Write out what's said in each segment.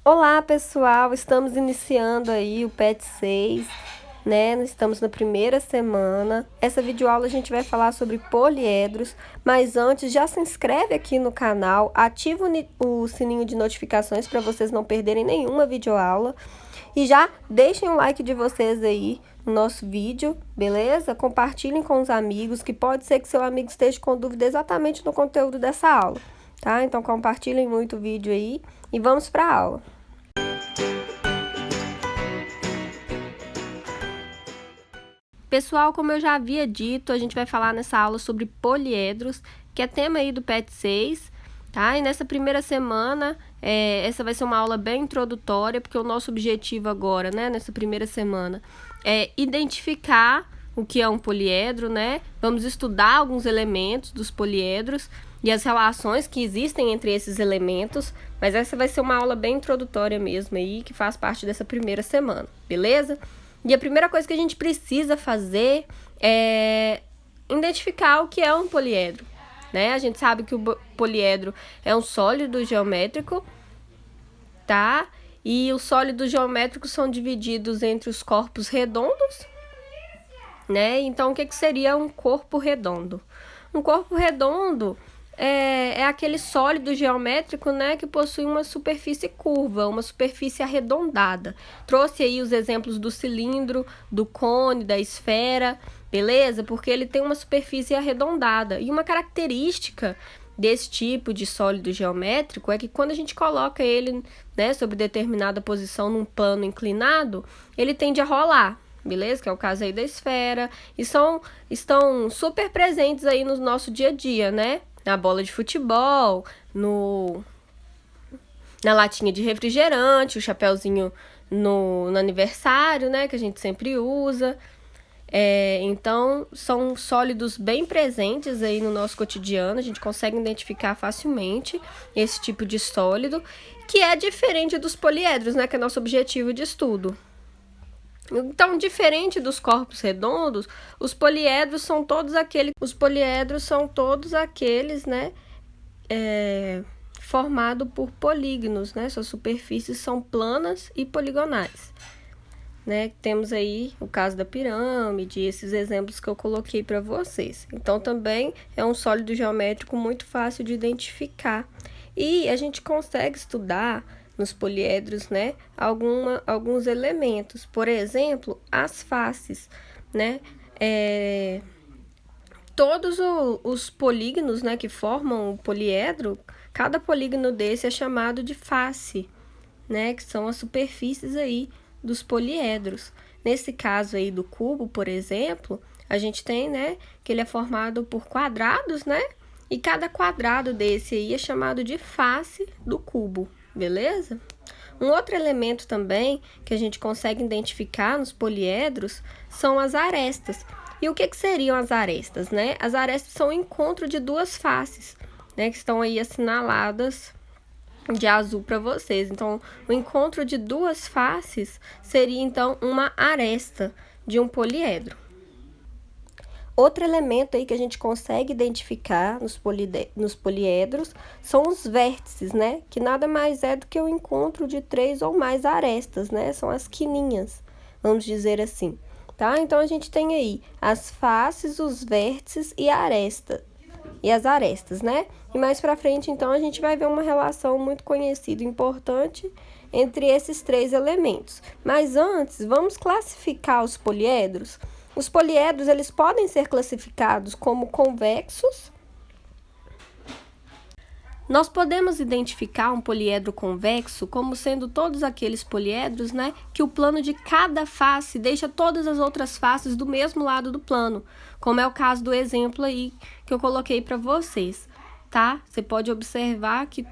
Olá, pessoal! Estamos iniciando aí o PET 6, né? Estamos na primeira semana. Essa videoaula a gente vai falar sobre poliedros, mas antes já se inscreve aqui no canal, ativa o sininho de notificações para vocês não perderem nenhuma videoaula e já deixem o like de vocês aí no nosso vídeo, beleza? Compartilhem com os amigos, que pode ser que seu amigo esteja com dúvida exatamente no conteúdo dessa aula, tá? Então compartilhem muito o vídeo aí e vamos para a aula. Pessoal, como eu já havia dito, a gente vai falar nessa aula sobre poliedros, que é tema aí do PET 6, tá? E nessa primeira semana, essa vai ser uma aula bem introdutória, porque o nosso objetivo agora, né, nessa primeira semana, é identificar o que é um poliedro, né? Vamos estudar alguns elementos dos poliedros e as relações que existem entre esses elementos, mas essa vai ser uma aula bem introdutória mesmo aí, que faz parte dessa primeira semana, beleza? E a primeira coisa que a gente precisa fazer é identificar o que é um poliedro, né? A gente sabe que o poliedro é um sólido geométrico, tá? E os sólidos geométricos são divididos entre os corpos redondos, né? Então, o que seria um corpo redondo? Um corpo redondo é aquele sólido geométrico, né, que possui uma superfície curva, uma superfície arredondada. Trouxe aí os exemplos do cilindro, do cone, da esfera, beleza? Porque ele tem uma superfície arredondada. E uma característica desse tipo de sólido geométrico é que quando a gente coloca ele, né, sob determinada posição num plano inclinado, ele tende a rolar. Beleza? Que é o caso aí da esfera. E estão super presentes aí no nosso dia a dia, né? Na bola de futebol, na latinha de refrigerante, o chapéuzinho no aniversário, né? Que a gente sempre usa. Então, são sólidos bem presentes aí no nosso cotidiano. A gente consegue identificar facilmente esse tipo de sólido, que é diferente dos poliedros, né? Que é nosso objetivo de estudo. Então, diferente dos corpos redondos, os poliedros são todos aqueles, né, formados por polígonos, né? Suas superfícies são planas e poligonais, né? Temos aí o caso da pirâmide, esses exemplos que eu coloquei para vocês. Então, também é um sólido geométrico muito fácil de identificar. E a gente consegue estudar nos poliedros, né, alguns elementos, por exemplo, as faces, né, todos os polígonos, né, que formam o poliedro, cada polígono desse é chamado de face, né, que são as superfícies aí dos poliedros. Nesse caso aí do cubo, por exemplo, a gente tem, né, que ele é formado por quadrados, né, e cada quadrado desse aí é chamado de face do cubo. Beleza? Um outro elemento também que a gente consegue identificar nos poliedros são as arestas. E o que seriam as arestas, né? As arestas são o encontro de duas faces, né? Que estão aí assinaladas de azul para vocês. Então, o encontro de duas faces seria, então, uma aresta de um poliedro. Outro elemento aí que a gente consegue identificar nos poliedros são os vértices, né? Que nada mais é do que o encontro de 3 ou mais arestas, né? São as quininhas, vamos dizer assim, tá? Então, a gente tem aí as faces, os vértices e as arestas, né? E mais pra frente, então, a gente vai ver uma relação muito conhecida e importante entre esses 3 elementos. Mas antes, vamos classificar os poliedros. Os poliedros, eles podem ser classificados como convexos. Nós podemos identificar um poliedro convexo como sendo todos aqueles poliedros, né, que o plano de cada face deixa todas as outras faces do mesmo lado do plano, como é o caso do exemplo aí que eu coloquei para vocês, tá? Você pode observar que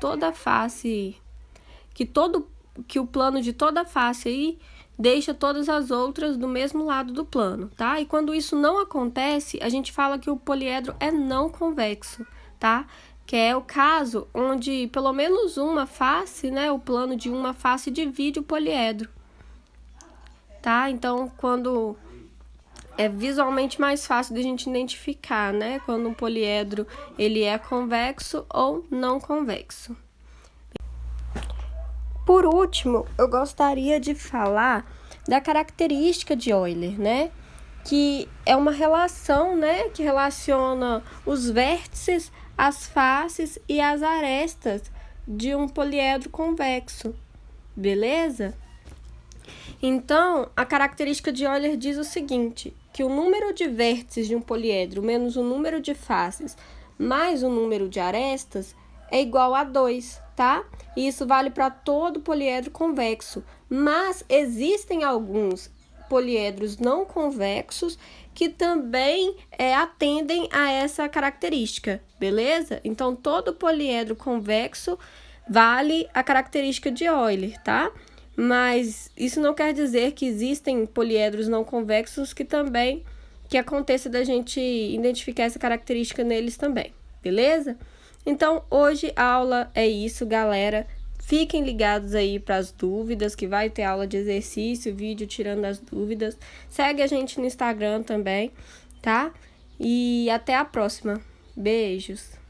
que o plano de toda face aí deixa todas as outras do mesmo lado do plano, tá? E quando isso não acontece, a gente fala que o poliedro é não convexo, tá? Que é o caso onde pelo menos uma face, né, o plano de uma face divide o poliedro, tá? Então, quando é visualmente mais fácil de a gente identificar, né, quando um poliedro ele é convexo ou não convexo. por último, eu gostaria de falar da característica de Euler, né? Que é uma relação, né, que relaciona os vértices, as faces e as arestas de um poliedro convexo, beleza? Então, a característica de Euler diz o seguinte, que o número de vértices de um poliedro menos o número de faces mais o número de arestas é igual a 2, tá? E isso vale para todo poliedro convexo, mas existem alguns poliedros não convexos que também atendem a essa característica, beleza? Então, todo poliedro convexo vale a característica de Euler, tá? Mas isso não quer dizer que existem poliedros não convexos que aconteça da gente identificar essa característica neles também, beleza? Então, hoje a aula é isso, galera. Fiquem ligados aí para as dúvidas, que vai ter aula de exercício, vídeo tirando as dúvidas. Segue a gente no Instagram também, tá? E até a próxima. Beijos!